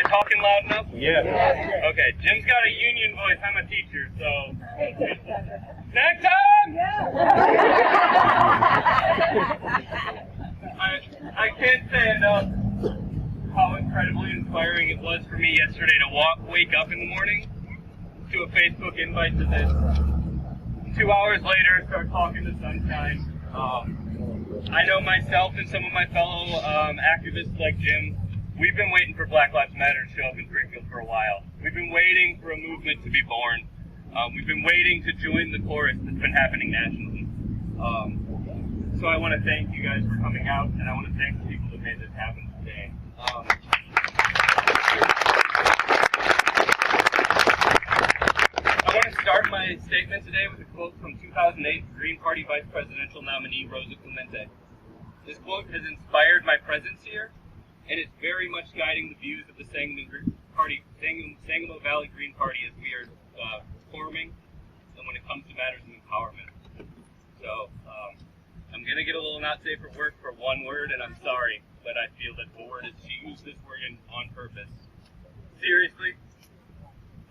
talking loud enough? Yeah. Okay, Jim's got a union voice. I'm a teacher, so... Next time! I can't say enough how incredibly inspiring it was for me yesterday to wake up in the morning to a Facebook invite to this. 2 hours later, start talking to sunshine. I know myself and some of my fellow activists like Jim, we've been waiting for Black Lives Matter to show up in Springfield for a while. We've been waiting for a movement to be born. We've been waiting to join the chorus that's been happening nationally. So I want to thank you guys for coming out, and I want to thank the people that made this happen today. I want to start my statement today with a quote from 2008 Green Party Vice Presidential nominee Rosa Clemente. This quote has inspired my presence here, and it's very much guiding the views of the Sangamo Valley Green Party as we are forming, and when it comes to matters of empowerment. So, I'm going to get a little not safe for work for one word, and I'm sorry, but I feel that the word is, she used this word on purpose. Seriously,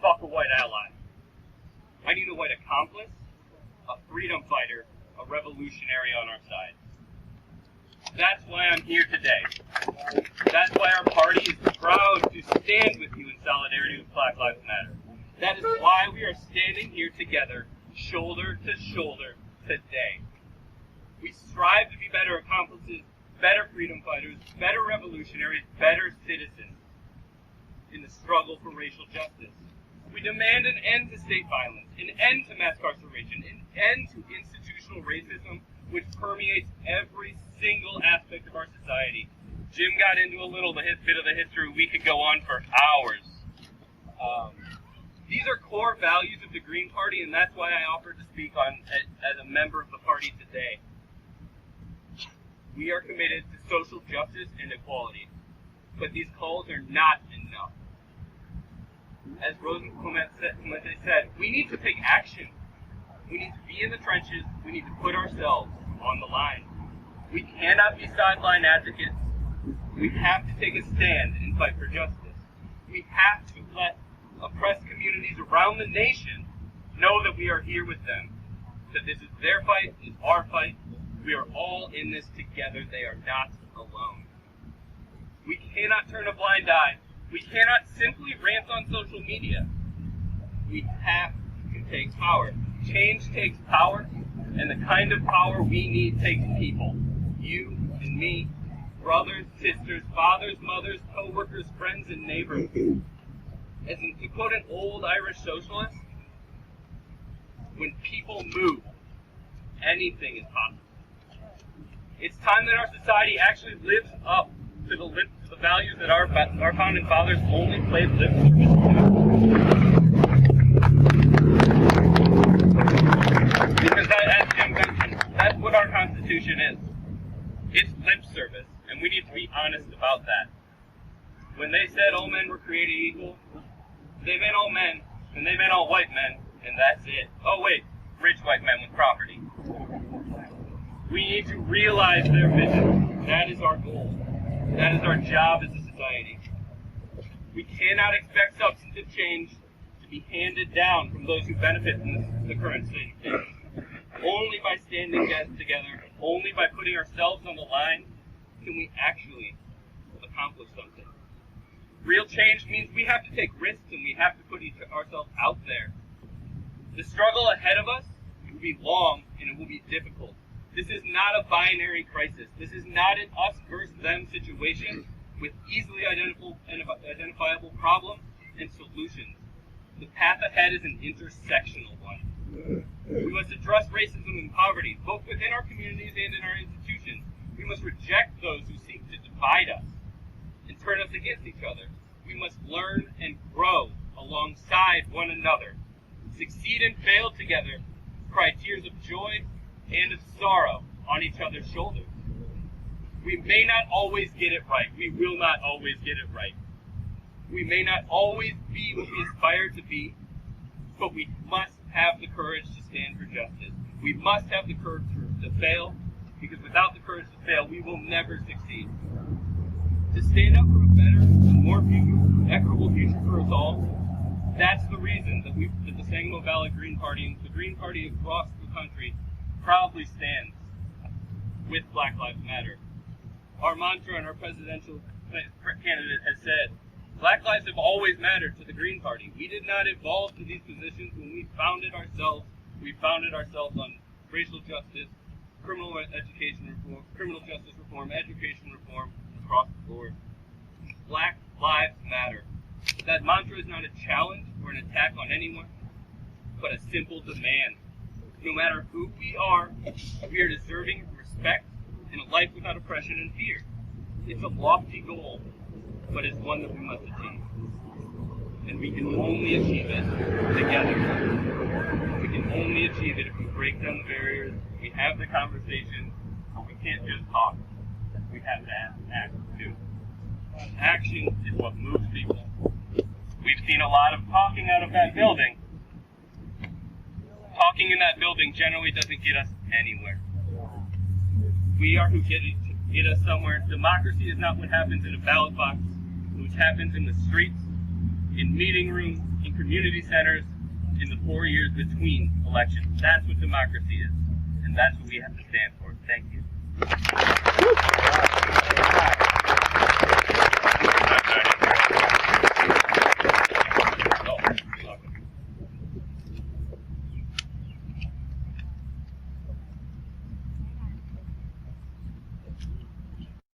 fuck a white ally. I need a white accomplice, a freedom fighter, a revolutionary on our side. That's why I'm here today. That's why our party is proud to stand with you in solidarity with Black Lives Matter. That is why we are standing here together, shoulder to shoulder, today. We strive to be better accomplices, better freedom fighters, better revolutionaries, better citizens in the struggle for racial justice. We demand an end to state violence, an end to mass incarceration, an end to institutional racism, which permeates every single aspect of our society. Jim got into a little bit of the history. We could go on for hours. These are core values of the Green Party, and that's why I offered to speak on as a member of the party today. We are committed to social justice and equality, but these calls are not enough. As Rosa Clemente said, we need to take action. We need to be in the trenches. We need to put ourselves on the line. We cannot be sideline advocates. We have to take a stand and fight for justice. We have to let oppressed communities around the nation know that we are here with them, that this is their fight, it's our fight. We are all in this together. They are not alone. We cannot turn a blind eye. We cannot simply rant on social media. We have to take power. Change takes power, and the kind of power we need takes people. You and me, brothers, sisters, fathers, mothers, co-workers, friends, and neighbors. As to quote an old Irish socialist, when people move, anything is possible. It's time that our society actually lives up to the values that our founding fathers only played lip service to. Because as Jim mentioned, that's what our Constitution is. It's lip service, and we need to be honest about that. When they said all men were created equal, they meant all men, and they meant all white men, and that's it. Oh wait, rich white men with property. We need to realize their vision. That is our goal. That is our job as a society. We cannot expect substantive change to be handed down from those who benefit from the current state of things. Only by standing together, only by putting ourselves on the line, can we actually accomplish something. Real change means we have to take risks and we have to put ourselves out there. The struggle ahead of us will be long and it will be difficult. This is not a binary crisis. This is not an us versus them situation with easily identifiable problems and solutions. The path ahead is an intersectional one. We must address racism and poverty, both within our communities and in our institutions. We must reject those who seek to divide us and turn us against each other. We must learn and grow alongside one another, succeed and fail together, cry tears of joy and of sorrow on each other's shoulders. We may not always get it right. We will not always get it right. We may not always be what we aspire to be, but we must have the courage to stand for justice. We must have the courage to fail, because without the courage to fail, we will never succeed. to stand up for a better and more equitable future for us all. That's the reason that the Sangamo Valley Green Party and the Green Party across the country proudly stands with Black Lives Matter. Our mantra and our presidential candidate has said, Black lives have always mattered to the Green Party. We did not evolve to these positions when we founded ourselves. We founded ourselves on racial justice, criminal education reform, criminal justice reform, education reform, across the board. Black lives matter. That mantra is not a challenge or an attack on anyone, but a simple demand. No matter who we are deserving of respect in a life without oppression and fear. It's a lofty goal, but it's one that we must achieve. And we can only achieve it together. We can only achieve it if we break down the barriers, we have the conversation, but we can't just talk. We have to act too. Action is what moves people. We've seen a lot of talking out of that building. Talking in that building generally doesn't get us anywhere. We are who get us somewhere. Democracy is not what happens in a ballot box. It happens in the streets, in meeting rooms, in community centers, in the 4 years between elections. That's what democracy is, and that's what we have to stand for. Thank you.